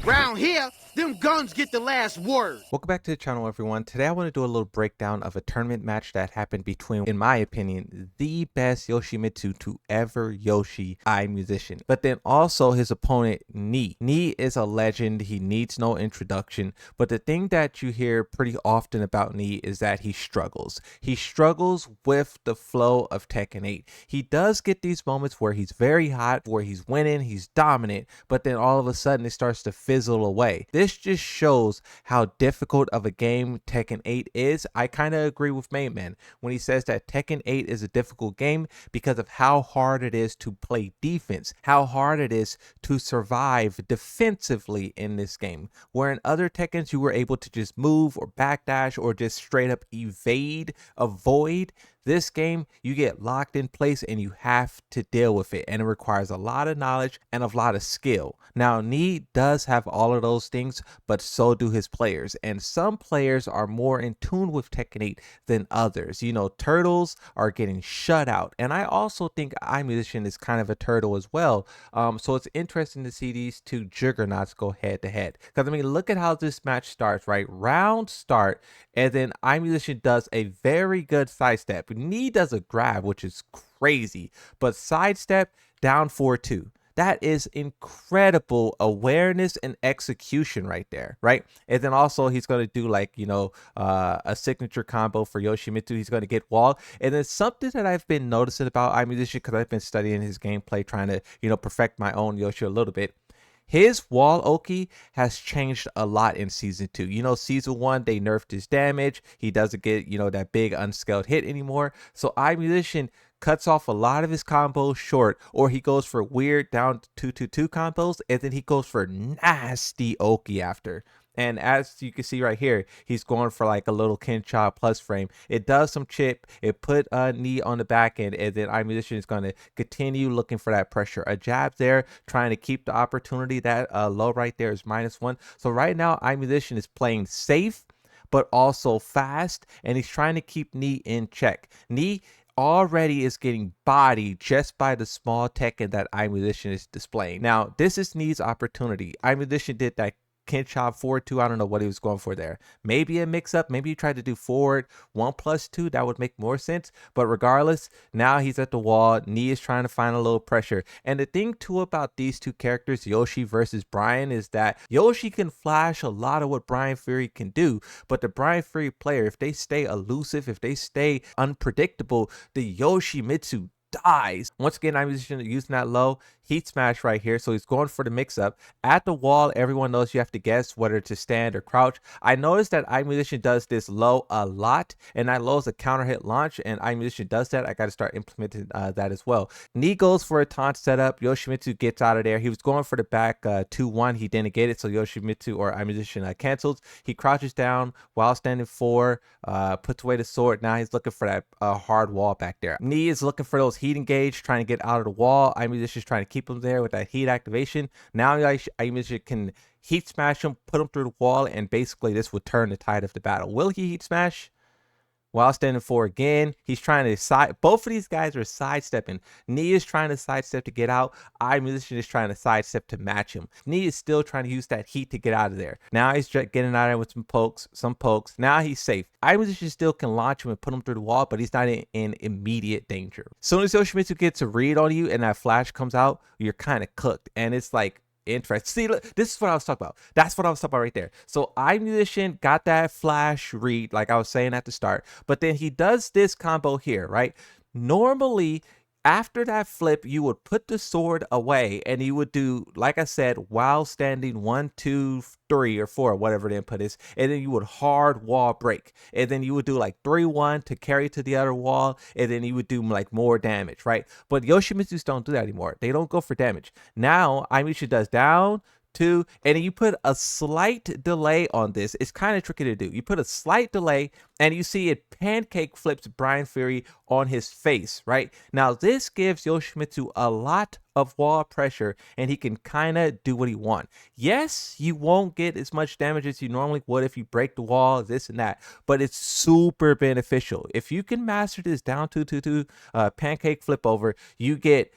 Round here, them guns get the last word. Welcome back to the channel, everyone. Today I want to do a little breakdown of a tournament match that happened between, in my opinion, the best Yoshimitsu to ever Yoshi, EyeMusician. But then also his opponent, Nii. Nii is a legend. He needs no introduction. But the thing that you hear pretty often about Nii is that he struggles. He struggles with the flow of Tekken 8. He does get these moments where he's very hot, where he's winning, he's dominant, but then all of a sudden it starts to fizzle away. This just shows how difficult of a game Tekken 8 is. I kind of agree with Mayman when he says that Tekken 8 is a difficult game because of how hard it is to play defense, how hard it is to survive defensively in this game. Where in other Tekkens you were able to just move or backdash or just straight up evade, avoid. This game, you get locked in place and you have to deal with it, and it requires a lot of knowledge and a lot of skill. Now, Nii does have all of those things, but so do his players, and some players are more in tune with Tekken 8 than others. You know, turtles are getting shut out, and I also think EyeMusician is kind of a turtle as well. So it's interesting to see these two juggernauts go head to head, because I mean, look at how this match starts, right? Round start, and then EyeMusician does a very good sidestep. Nii does a grab, which is crazy, but sidestep down 4-2. That is incredible awareness and execution right there, right? And then also he's going to do like, you know, a signature combo for Yoshimitsu. He's going to get wall. And then something that I've been noticing about EyeMusician, because I've been studying his gameplay, trying to, you know, perfect my own Yoshi a little bit. His wall Oki has changed a lot in season 2. You know, season 1, they nerfed his damage. He doesn't get, you know, that big unscaled hit anymore. So EyeMusician cuts off a lot of his combos short, or he goes for weird down 2-2-2 combos, and then he goes for nasty Oki after. And as you can see right here, he's going for like a little Kincha plus frame. It does some chip. It put Nii on the back end, and then EyeMusician is going to continue looking for that pressure. A jab there, trying to keep the opportunity. That low right there is -1. So right now, EyeMusician is playing safe, but also fast, and he's trying to keep Nii in check. Nii already is getting bodied just by the small Tekken that EyeMusician is displaying. Now, this is Nii's opportunity. EyeMusician did that Kinchop 4-2. I don't know what he was going for there. Maybe a mix up. Maybe he tried to do forward 1+2. That would make more sense. But regardless, now he's at the wall. Nii is trying to find a little pressure. And the thing too about these two characters, Yoshi versus Brian, is that Yoshi can flash a lot of what Brian Fury can do. But the Brian Fury player, if they stay elusive, if they stay unpredictable, the Yoshimitsu dies. Once again, EyeMusician using that low heat smash right here. So he's going for the mix up. At the wall, everyone knows you have to guess whether to stand or crouch. I noticed that EyeMusician does this low a lot, and that low is a counter hit launch, and EyeMusician does that. I got to start implementing that as well. Nii goes for a taunt setup. Yoshimitsu gets out of there. He was going for the back 2-1. He didn't get it, so Yoshimitsu or EyeMusician cancels. He crouches down while standing 4, puts away the sword. Now he's looking for that hard wall back there. Nii is looking for those heat engage, trying to get out of the wall. EyeMusician is trying to keep him there with that heat activation. Now EyeMusician can heat smash him, put him through the wall, and basically this would turn the tide of the battle. Will he heat smash? While standing 4 again, he's trying to side. Both of these guys are sidestepping. Nii is trying to sidestep to get out. EyeMusician is trying to sidestep to match him. Nii is still trying to use that heat to get out of there. Now he's getting out of there with some pokes. Now he's safe. EyeMusician still can launch him and put him through the wall, but he's not in immediate danger. As soon as Yoshimitsu gets a read on you and that flash comes out, you're kind of cooked. And it's like, interesting. See, look, this is what I was talking about. That's what I was talking about right there. So EyeMusician got that flash read, like I was saying at the start, but then he does this combo here, right? Normally, after that flip, you would put the sword away and you would do, like I said, while standing 1, 2, 3, or 4, whatever the input is, and then you would hard wall break, and then you would do like 3-1 to carry to the other wall, and then you would do like more damage, right? But Yoshimitsu's don't do that anymore. They don't go for damage. Now EyeMusician does down 2, and then you put a slight delay on this. It's kind of tricky to do. You put a slight delay, and you see it pancake flips Brian Fury on his face, right? Now, this gives Yoshimitsu a lot of wall pressure, and he can kind of do what he wants. Yes, you won't get as much damage as you normally would if you break the wall, this and that, but it's super beneficial. If you can master this down 2-2-2 pancake flip over, you get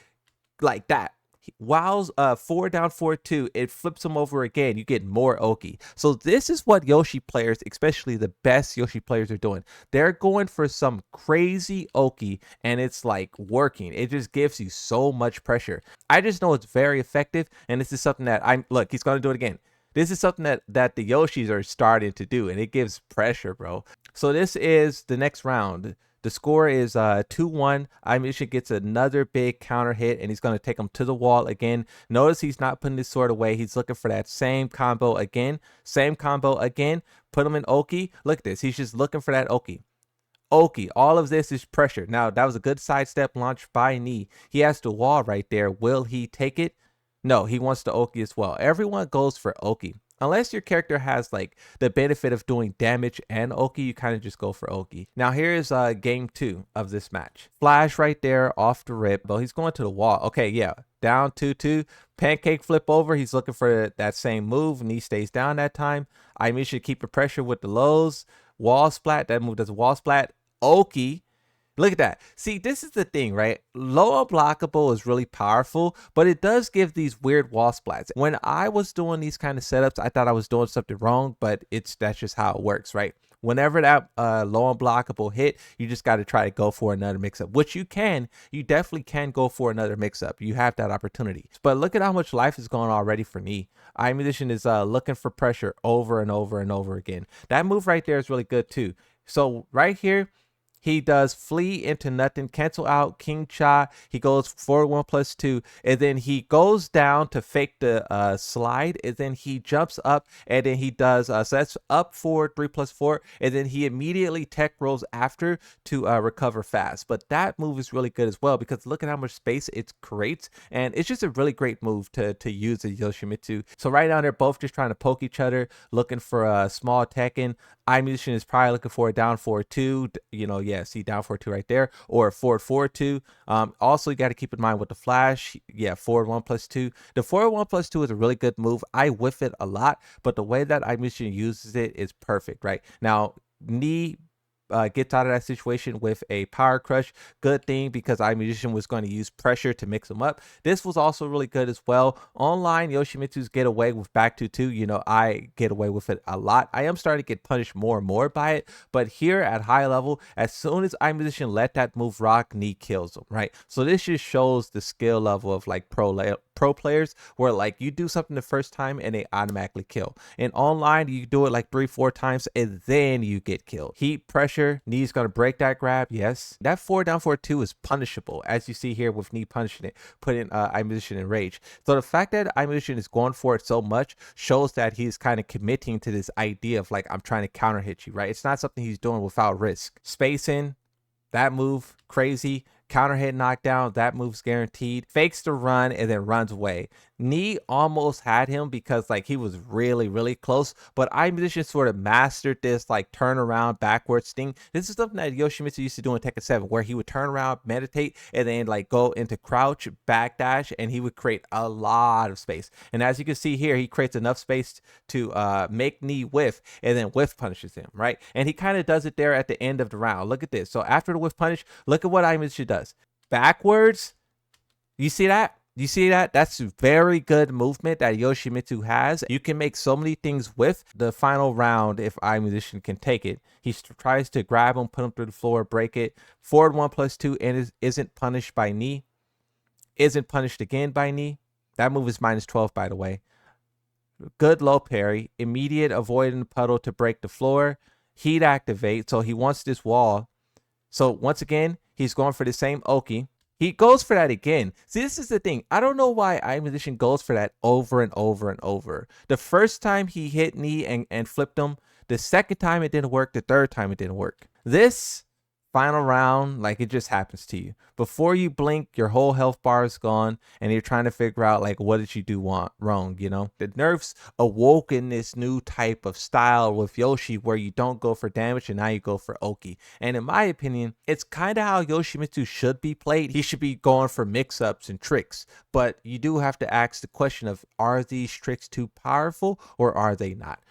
like that. While 4 down 4-2, it flips him over again. You get more Oki. So this is what Yoshi players, especially the best Yoshi players, are doing. They're going for some crazy Oki, and it's like working. It just gives you so much pressure. I just know it's very effective, and this is something that look, he's going to do it again. This is something that the Yoshis are starting to do, and it gives pressure, bro. So this is the next round. The score is 2-1. EyeMusician gets another big counter hit, and he's going to take him to the wall again. Notice he's not putting his sword away. He's looking for that same combo again. Same combo again. Put him in Oki. Look at this. He's just looking for that Oki. Oki. All of this is pressure. Now, that was a good sidestep launch by Knee. He has the wall right there. Will he take it? No, he wants the Oki as well. Everyone goes for Oki. Unless your character has like the benefit of doing damage and Oki, you kind of just go for Oki. Now here's game 2 of this match. Flash right there off the rip, but he's going to the wall. Okay, yeah, down 2-2. Pancake flip over. He's looking for that same move, and he stays down that time. EyeMusician keep the pressure with the lows. Wall splat. That move does a wall splat. Oki. Look at that. See, this is the thing, right? Low unblockable is really powerful, but it does give these weird wall splats. When I was doing these kind of setups, I thought I was doing something wrong, but that's just how it works, right? Whenever that low unblockable hit, you just got to try to go for another mix-up, which you definitely can go for another mix-up. You have that opportunity. But look at how much life is going already for me. EyeMusician is looking for pressure over and over and over again. That move right there is really good too. So right here, he does flee into nothing, cancel out King Cha. He goes forward 1+2, and then he goes down to fake the slide, and then he jumps up, and then he does, so that's up forward 3+4, and then he immediately tech rolls after to recover fast. But that move is really good as well, because look at how much space it creates, and it's just a really great move to use as Yoshimitsu. So right now they're both just trying to poke each other, looking for a small Tekken. EyeMusician is probably looking for a down 4-2, you know, yeah, see down 4-2 right there, or a forward 4-2. Also, you got to keep in mind with the flash, yeah, forward 1+2. The forward 1+2 is a really good move. I whiff it a lot, but the way that EyeMusician uses it is perfect, right? Now, Knee gets out of that situation with a power crush. Good thing, because EyeMusician was going to use pressure to mix him up. This was also really good as well. Online, Yoshimitsu's get away with back 2-2. You know, I get away with it a lot. I am starting to get punished more and more by it, but here at high level, as soon as EyeMusician let that move rock, Knee kills him, right? So this just shows the skill level of like pro players, where like you do something the first time and they automatically kill. And online, you do it like 3-4 times and then you get killed. Heat pressure. Knee's gonna break that grab. Yes, that 4 down 4-2 is punishable, as you see here with Knee punishing it, putting EyeMusician in rage. So the fact that EyeMusician is going for it so much shows that he's kind of committing to this idea of like, I'm trying to counter hit you, right? It's not something he's doing without risk. Spacing, that move, crazy. Counter hit knockdown, that move's guaranteed. Fakes the run and then runs away. Knee almost had him because like he was really, really close, but EyeMusician sort of mastered this like turn around backwards thing. This is something that Yoshimitsu used to do in Tekken 7, where he would turn around, meditate, and then like go into crouch, backdash, and he would create a lot of space. And as you can see here, he creates enough space to make Knee whiff, and then whiff punishes him, right? And he kind of does it there at the end of the round. Look at this. So after the whiff punish, look at what EyeMusician does. Backwards. You see that? You see that? That's very good movement that Yoshimitsu has. You can make so many things with the final round if EyeMusician can take it. He tries to grab him, put him through the floor, break it. Forward 1+2 and isn't punished by Knee. Isn't punished again by Knee. That move is -12, by the way. Good low parry. Immediate avoiding the puddle to break the floor. Heat activate. So he wants this wall. So once again, he's going for the same Oki. He goes for that again. See, this is the thing. I don't know why EyeMusician goes for that over and over and over. The first time he hit Knee and flipped him. The second time it didn't work. The third time it didn't work. This final round, like, it just happens to you. Before you blink, your whole health bar is gone, and you're trying to figure out, like, what did you do wrong, you know? The nerfs awoke in this new type of style with Yoshi, where you don't go for damage, and now you go for Oki. And in my opinion, it's kind of how Yoshimitsu should be played. He should be going for mix-ups and tricks, but you do have to ask the question of, are these tricks too powerful, or are they not?